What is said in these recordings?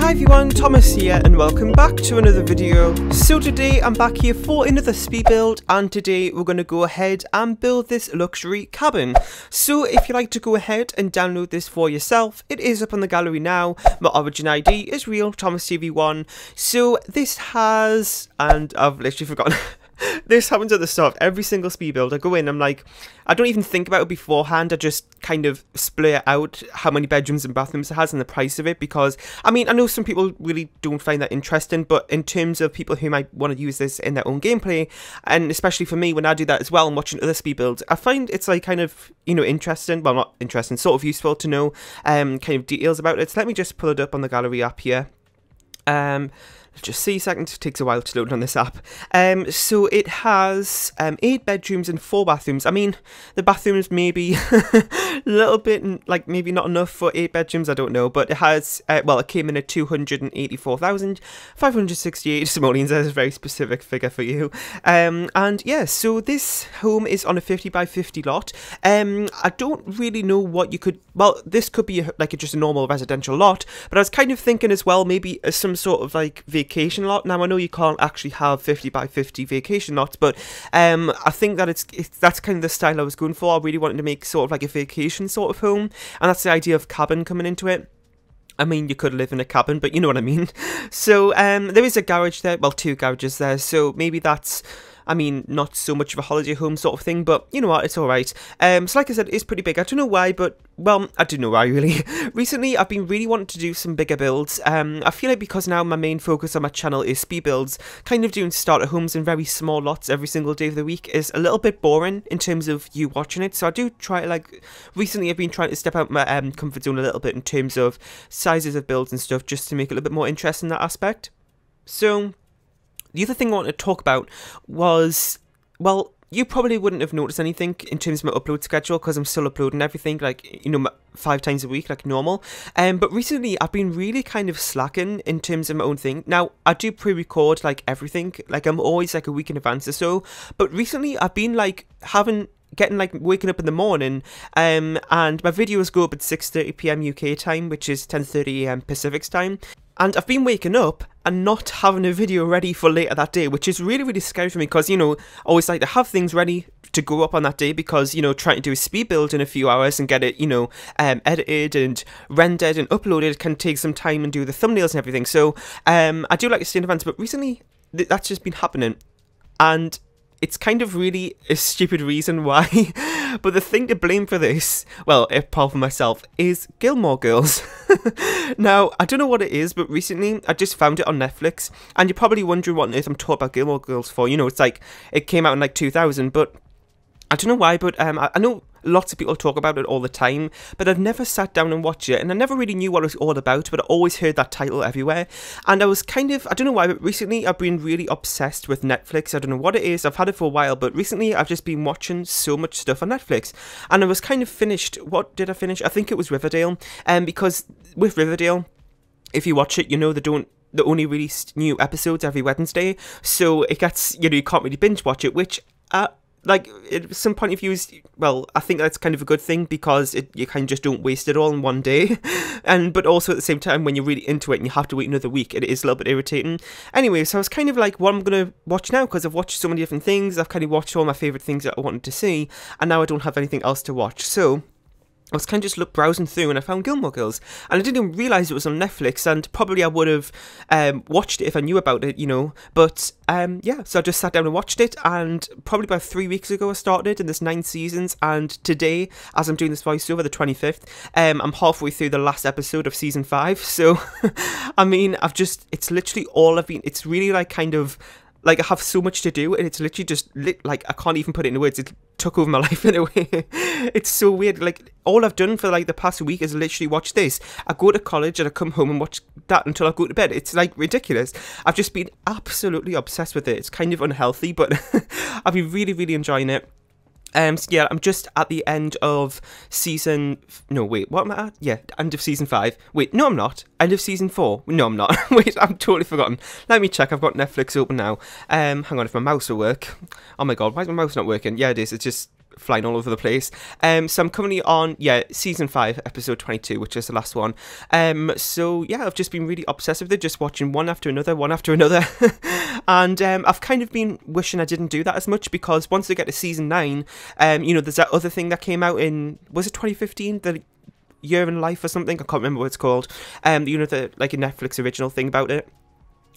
Hi everyone, Thomas here and welcome back to another video. So today I'm back here for another speed build, and today we're going to go ahead and build this luxury cabin. So if you'd like to go ahead and download this for yourself, it is up on the gallery now. My origin ID is real, ThomasTV1. So this has, and I've literally forgotten. This happens at the start of every single speed build. I go in, I'm like, I don't even think about it beforehand. I just kind of splay out how many bedrooms and bathrooms it has and the price of it, because, I mean, I know some people really don't find that interesting, but in terms of people who might want to use this in their own gameplay, and especially for me when I do that as well and watching other speed builds, I find it's like kind of, you know, interesting, well not interesting, sort of useful to know kind of details about it. So let me just pull it up on the gallery app here. Just see a second, it takes a while to load on this app. So it has 8 bedrooms and 4 bathrooms. I mean, the bathrooms may be a little bit, like, maybe not enough for 8 bedrooms, I don't know. But it has, well, it came in at 284,568 simoleons. That's a very specific figure for you. And yeah, so this home is on a 50 by 50 lot. I don't really know what you could, well, this could be just a normal residential lot, but I was kind of thinking as well, maybe some sort of like vacation lot. Now I know you can't actually have 50 by 50 vacation lots, but I think that that's kind of the style I was going for. I really wanted to make sort of like a vacation sort of home, and that's the idea of cabin coming into it. I mean, you could live in a cabin, but you know what I mean. So there is a garage there, well, 2 garages there, so maybe that's, I mean, not so much of a holiday home sort of thing, but you know what, it's alright. So like I said, it's pretty big. I don't know why, but, well, I do know why, really. Recently, I've been really wanting to do some bigger builds. I feel like because now my main focus on my channel is speed builds, kind of doing starter homes in very small lots every single day of the week is a little bit boring in terms of you watching it. So I do try to, like, recently I've been trying to step out my comfort zone a little bit in terms of sizes of builds and stuff, just to make it a little bit more interesting in that aspect. So the other thing I wanted to talk about was, well, you probably wouldn't have noticed anything in terms of my upload schedule because I'm still uploading everything, like, you know, 5 times a week, like normal. But recently I've been really kind of slacking in terms of my own thing. Now, I do pre-record, like, everything. Like, I'm always, like, a week in advance or so. But recently I've been, like, waking up in the morning, and my videos go up at 6:30 PM UK time, which is 10:30 AM Pacific time. And I've been waking up and not having a video ready for later that day, which is really, really scary for me because, you know, I always like to have things ready to go up on that day because, you know, trying to do a speed build in a few hours and get it, you know, edited and rendered and uploaded can take some time and do the thumbnails and everything. So I do like to stay in advance, but recently that's just been happening. And it's kind of really a stupid reason why, but the thing to blame for this, well, apart from myself, is Gilmore Girls. Now, I don't know what it is, but recently I just found it on Netflix, and you're probably wondering what on earth I'm talking about Gilmore Girls for. You know, it's like, it came out in like 2000, but I don't know why, but I know lots of people talk about it all the time, but I've never sat down and watched it, and I never really knew what it was all about, but I always heard that title everywhere, and I was kind of, I don't know why, but recently I've been really obsessed with Netflix. I don't know what it is, I've had it for a while, but recently I've just been watching so much stuff on Netflix, and I was kind of finished, what did I finish? I think it was Riverdale, because with Riverdale, if you watch it, you know they only release new episodes every Wednesday, so it gets, you know, you can't really binge watch it, which, like, at some point of view is, well, I think that's kind of a good thing because you kind of just don't waste it all in one day. But also at the same time, when you're really into it and you have to wait another week, it is a little bit irritating. Anyway, so I was kind of like, what I'm going to watch now, because I've watched so many different things. I've kind of watched all my favourite things that I wanted to see, and now I don't have anything else to watch. So I was kind of just browsing through and I found Gilmore Girls, and I didn't even realise it was on Netflix, and probably I would have watched it if I knew about it, you know, but yeah, so I just sat down and watched it, and probably about 3 weeks ago I started, and there's 9 seasons, and today, as I'm doing this voiceover, the 25th, I'm halfway through the last episode of season 5, so, I mean, it's literally all it's really like kind of, like, I have so much to do, and it's literally just, like, I can't even put it into words. It took over my life in a way. It's so weird. Like, all I've done for, like, the past week is literally watch this. I go to college, and I come home and watch that until I go to bed. It's, like, ridiculous. I've just been absolutely obsessed with it. It's kind of unhealthy, but I've been really, really enjoying it. So yeah, I'm just at the end of season, no wait, what am I at? Yeah, end of season 5, wait, no I'm not, end of season 4, no I'm not, wait, I'm totally forgotten, let me check, I've got Netflix open now, hang on, if my mouse will work, oh my god, why is my mouse not working? Yeah it is, it's just flying all over the place. So I'm currently on, season 5, episode 22, which is the last one. So yeah, I've just been really obsessed with it, just watching one after another, and I've kind of been wishing I didn't do that as much, because once I get to season 9, there's that other thing that came out in, was it 2015? The Year in Life or something? I can't remember what it's called. The like a Netflix original thing about it.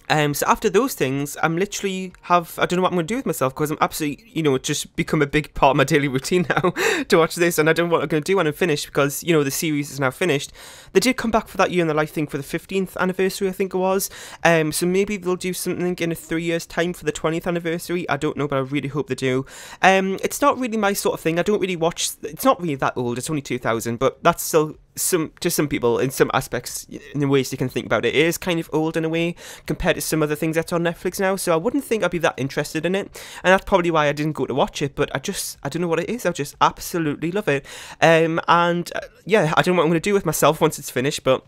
So after those things, I'm literally I don't know what I'm going to do with myself, because I'm absolutely, it's just become a big part of my daily routine now to watch this, and I don't know what I'm going to do when I'm finished, because, the series is now finished. They did come back for that Year in the Life thing for the 15th anniversary, I think it was. So maybe they'll do something in 3 years' time for the 20th anniversary. I don't know, but I really hope they do. It's not really my sort of thing. I don't really watch, it's not really that old, it's only 2000, but that's still some people in some aspects, in the ways you can think about it. It is kind of old in a way compared to some other things that's on Netflix now, so I wouldn't think I'd be that interested in it, and that's probably why I didn't go to watch it. But I don't know what it is, I just absolutely love it. I don't know what I'm going to do with myself once it's finished, but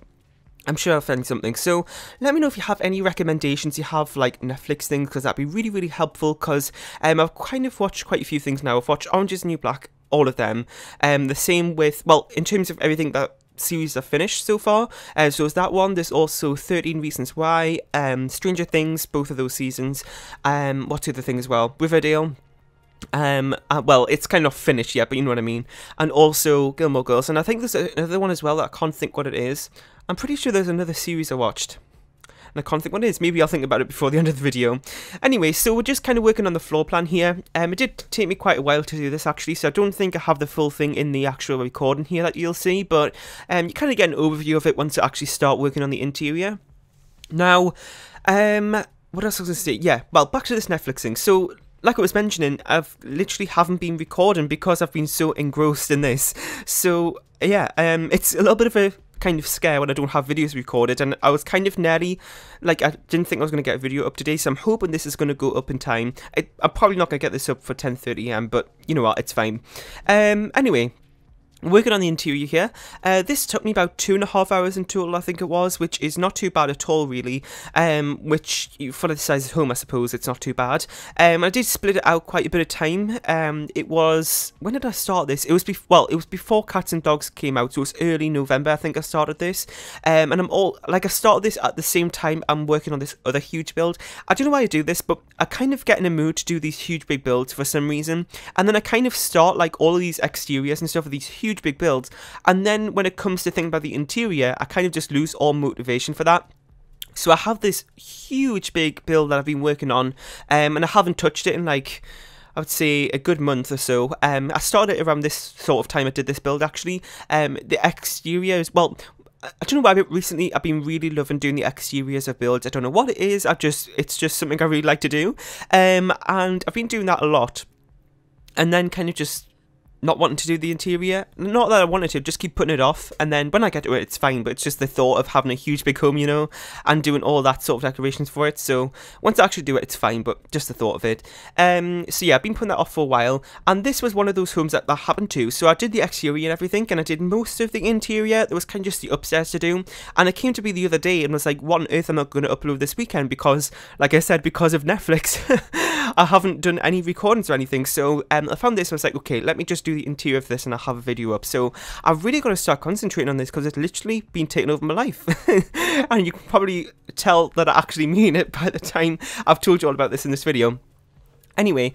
I'm sure I'll find something. So let me know if you have any recommendations you have, like Netflix things, because that'd be really, really helpful, because I've kind of watched quite a few things now. I've watched Orange is the New Black, all of them. The same with, well, in terms of everything that series I've finished so far, so is that one. There's also 13 Reasons Why, Stranger Things, both of those seasons. What's the other thing as well? Riverdale. Well, it's kind of finished yet, but you know what I mean. And also Gilmore Girls, and I think there's another one as well that I can't think what it is. I'm pretty sure there's another series I watched, and I can't think what it is. Maybe I'll think about it before the end of the video. Anyway, so we're just kind of working on the floor plan here. It did take me quite a while to do this, actually, so I don't think I have the full thing in the actual recording here that you'll see, but you kind of get an overview of it once I actually start working on the interior. Now, what else was I going to say? Yeah, well, back to this Netflix thing. So, like I was mentioning, I've literally haven't been recording because I've been so engrossed in this. So, yeah, it's a little bit of a kind of scare when I don't have videos recorded, and I was kind of nearly, like, I didn't think I was going to get a video up today, so I'm hoping this is going to go up in time. I'm probably not going to get this up for 10:30 am, but you know what, it's fine. Anyway, working on the interior here. This took me about 2.5 hours in total, I think it was, which is not too bad at all, really. Which, for the size of home, I suppose, it's not too bad. I did split it out quite a bit of time. It was, when did I start this? It was it was before Cats and Dogs came out, so it was early November, I think I started this. And I started this at the same time I'm working on this other huge build. I don't know why I do this, but I kind of get in a mood to do these huge big builds for some reason. And then I kind of start, like, all of these exteriors and stuff with these huge big builds, and then when it comes to thinking about the interior, I kind of just lose all motivation for that. So I have this huge big build that I've been working on, and I haven't touched it in, like, I would say a good month or so. I started around this sort of time I did this build, actually. The exterior is, well, I don't know why, but recently I've been really loving doing the exteriors of builds. I don't know what it is, it's just something I really like to do, and I've been doing that a lot, and then kind of just not wanting to do the interior. Not that I wanted to, just keep putting it off, and then when I get to it, it's fine, but it's just the thought of having a huge big home, and doing all that sort of decorations for it. So once I actually do it, it's fine, but just the thought of it. So yeah, I've been putting that off for a while, and this was one of those homes that happened to. So I did the exterior and everything, and I did most of the interior. There was kind of just the upstairs to do, and it came to be the other day and was like, what on earth am I going to upload this weekend? Because, like I said, because of Netflix, I haven't done any recordings or anything. So I found this, and I was like, okay, let me just do the interior of this and I'll have a video up. So I've really got to start concentrating on this, because it's literally been taking over my life. And you can probably tell that I actually mean it by the time I've told you all about this in this video. Anyway,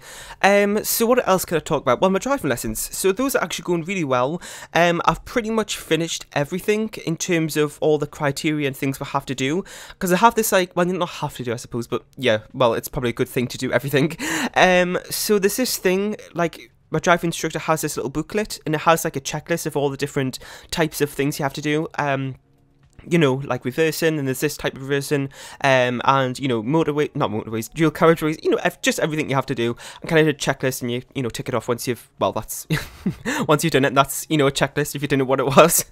so what else can I talk about? Well, my driving lessons. So those are actually going really well. I've pretty much finished everything in terms of all the criteria and things we have to do. Because I have this, like, well, you don't have to do, I suppose, but yeah, well, it's probably a good thing to do everything. So there's this thing, like, my driving instructor has this little booklet, and it has, like, a checklist of all the different types of things you have to do. Like reversing, and there's this type of reversing, and, not motorways, dual carriageways, just everything you have to do, and kind of a checklist, and you tick it off once you've, well, that's, once you've done it, that's, a checklist if you didn't know what it was.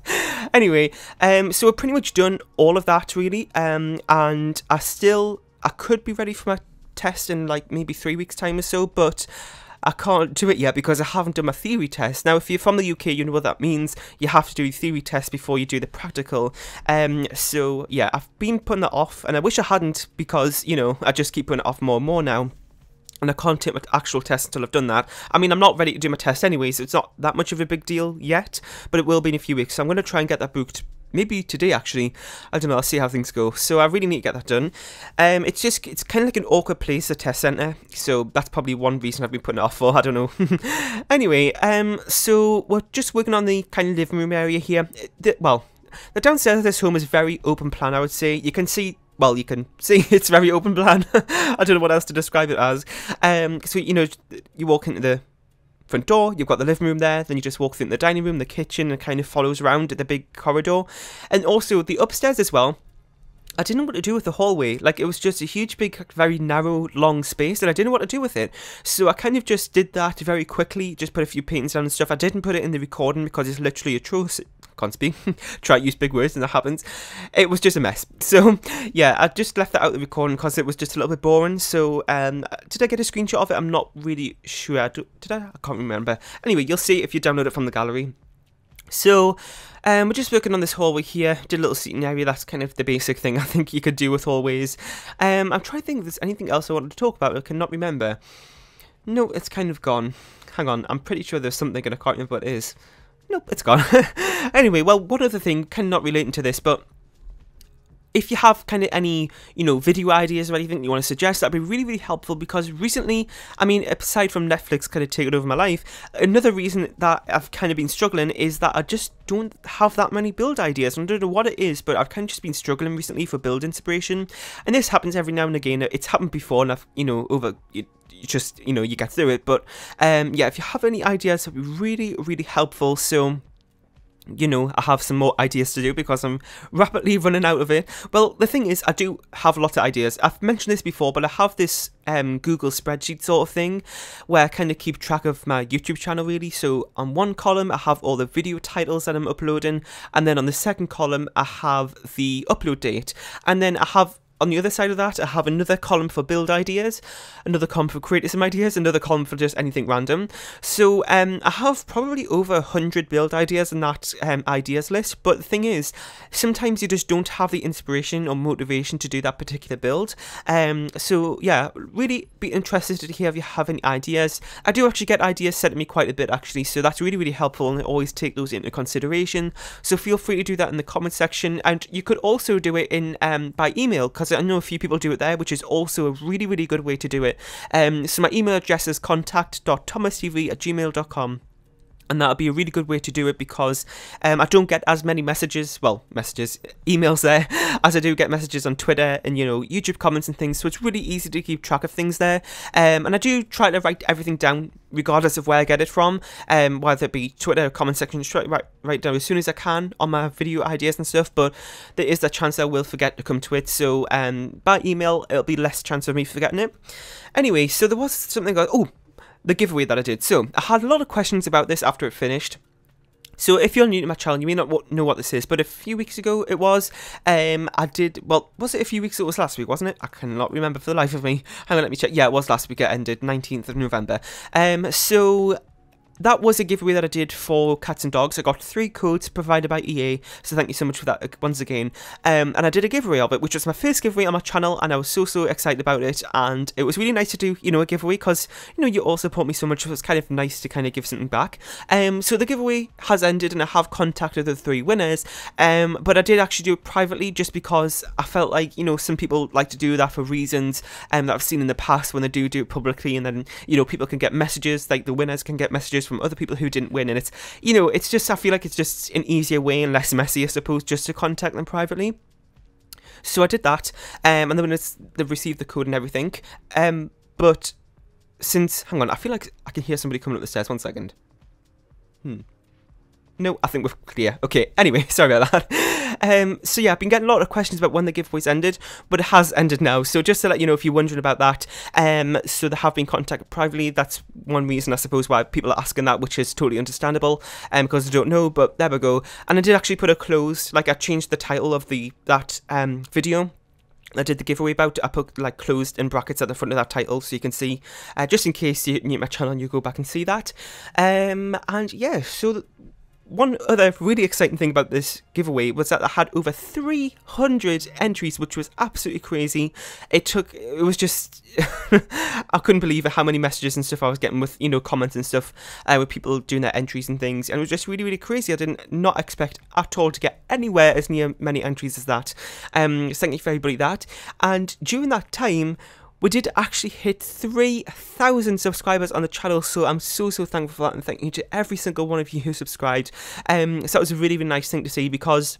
Anyway, so we're pretty much done all of that, really, and I could be ready for my test in, like, maybe 3 weeks' time or so, but I can't do it yet because I haven't done my theory test. Now, if you're from the UK, you know what that means. You have to do a theory test before you do the practical. So, yeah, I've been putting that off, and I wish I hadn't, because, I just keep putting it off more and more now. and I can't take my actual test until I've done that. I mean, I'm not ready to do my test anyway, so it's not that much of a big deal yet, but it will be in a few weeks, so I'm going to try and get that booked. Maybe today, actually. I don't know, I'll see how things go. So I really need to get that done. It's kind of like an awkward place, the test centre. So that's probably one reason I've been putting it off for, I don't know. Anyway, so we're just working on the kind of living room area here. The downstairs of this home is very open plan, I would say. You can see it's very open plan. I don't know what else to describe it as. So, you know, you walk into the front door, you've got the living room there, then you just walk through the dining room, the kitchen, and kind of follows around the big corridor. And also the upstairs as well. I didn't know what to do with the hallway. Like, it was just a huge, big, very narrow, long space, and I didn't know what to do with it. So I kind of just did that very quickly, just put a few paintings down and stuff. I didn't put it in the recording because it's literally atrocious. Can't speak. Try to use big words and that happens. It was just a mess. So, yeah, I just left that out of the recording because it was just a little bit boring. So, did I get a screenshot of it? I'm not really sure. Did I? I can't remember. Anyway, you'll see if you download it from the gallery. So, we're just working on this hallway here. Did a little seating area. That's kind of the basic thing I think you could do with hallways. I'm trying to think if there's anything else I wanted to talk about. I cannot remember. No, it's kind of gone. Hang on. I'm pretty sure there's something and I can't remember what it is. Nope, it's gone. Anyway, well, one other thing, kind of not relating to this, but if you have kind of any, you know, video ideas or anything you want to suggest, that'd be really, really helpful, because recently, I mean, aside from Netflix kind of taking over my life, another reason that I've kind of been struggling is that I just don't have that many build ideas. I don't know what it is, but I've kind of just been struggling recently for build inspiration, and this happens every now and again. It's happened before, and I've, you know, you get through it. But yeah, if you have any ideas, that'd be really, really helpful. So, you know, I have some more ideas to do because I'm rapidly running out of it. Well, the thing is, I do have lots of ideas. I've mentioned this before, but I have this Google spreadsheet sort of thing where I kind of keep track of my YouTube channel, really. So on one column, I have all the video titles that I'm uploading, and then on the second column, I have the upload date, and then I have, on the other side of that, I have another column for build ideas, another column for criticism ideas, another column for just anything random. So I have probably over 100 build ideas in that ideas list, but the thing is, sometimes you just don't have the inspiration or motivation to do that particular build. So yeah, really be interested to hear if you have any ideas. I do actually get ideas sent to me quite a bit, actually, so that's really, really helpful, and I always take those into consideration. So feel free to do that in the comment section, and you could also do it in by email, because I know a few people do it there, which is also a really, really good way to do it. So my email address is contact.thomastv@gmail.com. And that would be a really good way to do it, because I don't get as many emails there, as I do get messages on Twitter and, you know, YouTube comments and things. So it's really easy to keep track of things there. And I do try to write everything down, regardless of where I get it from, whether it be Twitter, comment section, write down as soon as I can on my video ideas and stuff. But there is that chance I will forget to come to it. So by email, it'll be less chance of me forgetting it. Anyway, so there was something the giveaway that I did. So I had a lot of questions about this after it finished. So if you're new to my channel, you may not know what this is, but a few weeks ago it was, was it a few weeks ago? It was last week, wasn't it? I cannot remember for the life of me. Hang on, let me check. Yeah, it was last week. It ended 19th of November. So that was a giveaway that I did for cats and dogs. I got 3 codes provided by EA, so thank you so much for that once again. And I did a giveaway of it, which was my first giveaway on my channel, and I was so excited about it. And it was really nice to do, you know, a giveaway, because, you know, you all support me so much, so it's kind of nice to kind of give something back. So the giveaway has ended, and I have contacted the 3 winners. But I did actually do it privately, just because I felt like, you know, some people like to do that for reasons that I've seen in the past when they do it publicly, and then, you know, people can get messages, like the winners can get messages from other people who didn't win, and it's, you know, it's just, I feel like it's just an easier way and less messy, I suppose, just to contact them privately. So I did that, and the winners, they've received the code and everything. But since, hang on, I feel like I can hear somebody coming up the stairs. 1 second. No, I think we're clear. Okay, anyway, sorry about that. So yeah, I've been getting a lot of questions about when the giveaways ended, but it has ended now. So just to let you know, if you're wondering about that, so they have been contacted privately. That's one reason, I suppose, why people are asking that, which is totally understandable, because I don't know, but there we go. And I did actually put a closed, like, I changed the title of that video I did the giveaway about. I put, like, closed in brackets at the front of that title, so you can see, just in case you're new to my channel and you go back and see that. And yeah, so one other really exciting thing about this giveaway was that I had over 300 entries, which was absolutely crazy. It was just, I couldn't believe how many messages and stuff I was getting with, you know, comments and stuff, with people doing their entries and things, and it was just really, really crazy. I did not expect at all to get anywhere as near many entries as that. So thank you for everybody that, and during that time, we did actually hit 3,000 subscribers on the channel, so I'm so thankful for that, and thank you to every single one of you who subscribed. So that was a really, really nice thing to see, because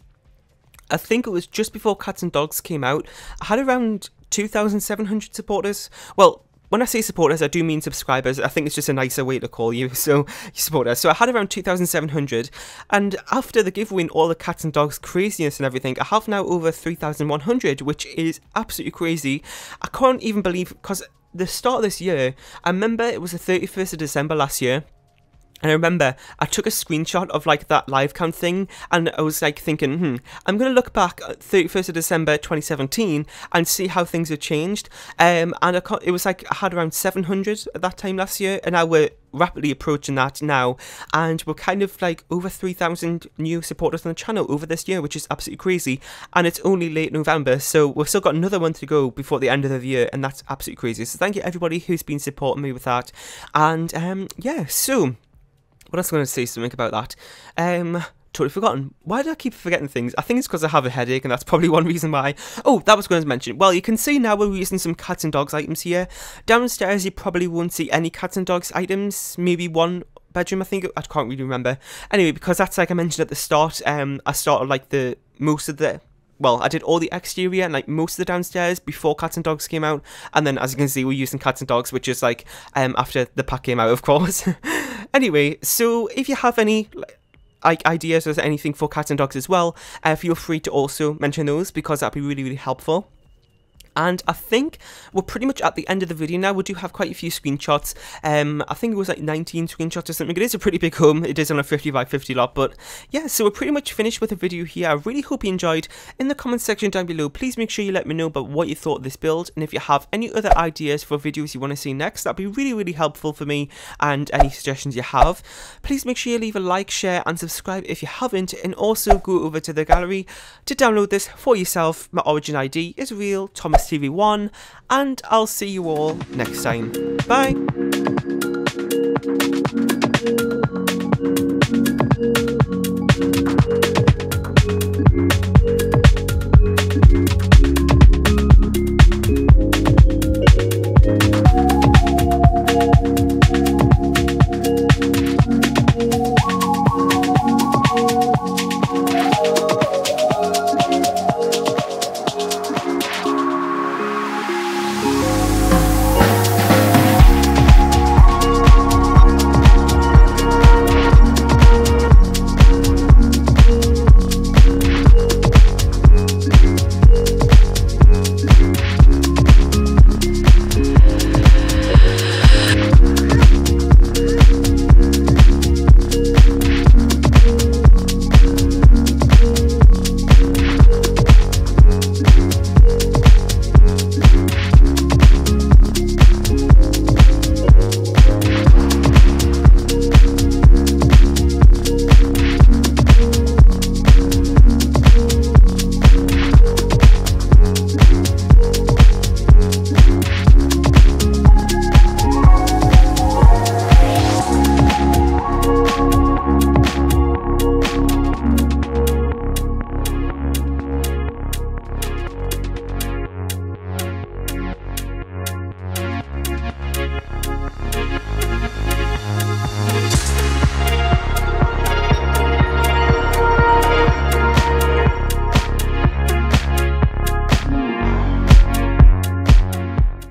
I think it was just before Cats and Dogs came out. I had around 2,700 supporters. Well, when I say supporters, I do mean subscribers. I think it's just a nicer way to call you, so supporters. So I had around 2,700, and after the giveaway and all the Cats and Dogs craziness and everything, I have now over 3,100, which is absolutely crazy. I can't even believe, because the start of this year, I remember it was the 31st of December last year, and I remember I took a screenshot of like that live count thing, and I was like thinking, I'm going to look back at 31st of December 2017 and see how things have changed. And it was like I had around 700 at that time last year, and now we're rapidly approaching that now, and we're kind of like over 3,000 new supporters on the channel over this year, which is absolutely crazy. And it's only late November, so we've still got another month to go before the end of the year, and that's absolutely crazy. So thank you everybody who's been supporting me with that. And yeah, so what else am I going to say something about that? Totally forgotten. Why do I keep forgetting things? I think it's because I have a headache, and that's probably one reason why. Oh, that was going to mention. Well, you can see now we're using some Cats and Dogs items here. Downstairs, you probably won't see any Cats and Dogs items. Maybe one bedroom, I think. I can't really remember. Anyway, because that's like I mentioned at the start, I started like I did all the exterior and like most of the downstairs before Cats and Dogs came out, and then as you can see, we're using Cats and Dogs, which is like after the pack came out, of course. Anyway, so if you have any like ideas or anything for Cats and Dogs as well, feel free to also mention those, because that'd be really, really helpful. And I think we're pretty much at the end of the video now. We do have quite a few screenshots. I think it was like 19 screenshots or something. It is a pretty big home. It is on a 50 by 50 lot. But yeah, so we're pretty much finished with the video here. I really hope you enjoyed. In the comment section down below, please make sure you let me know about what you thought of this build. And if you have any other ideas for videos you want to see next, that'd be really, really helpful for me. And any suggestions you have, please make sure you leave a like, share and subscribe if you haven't. And also go over to the gallery to download this for yourself. My origin ID is real, Thomas TV1, and I'll see you all next time. Bye!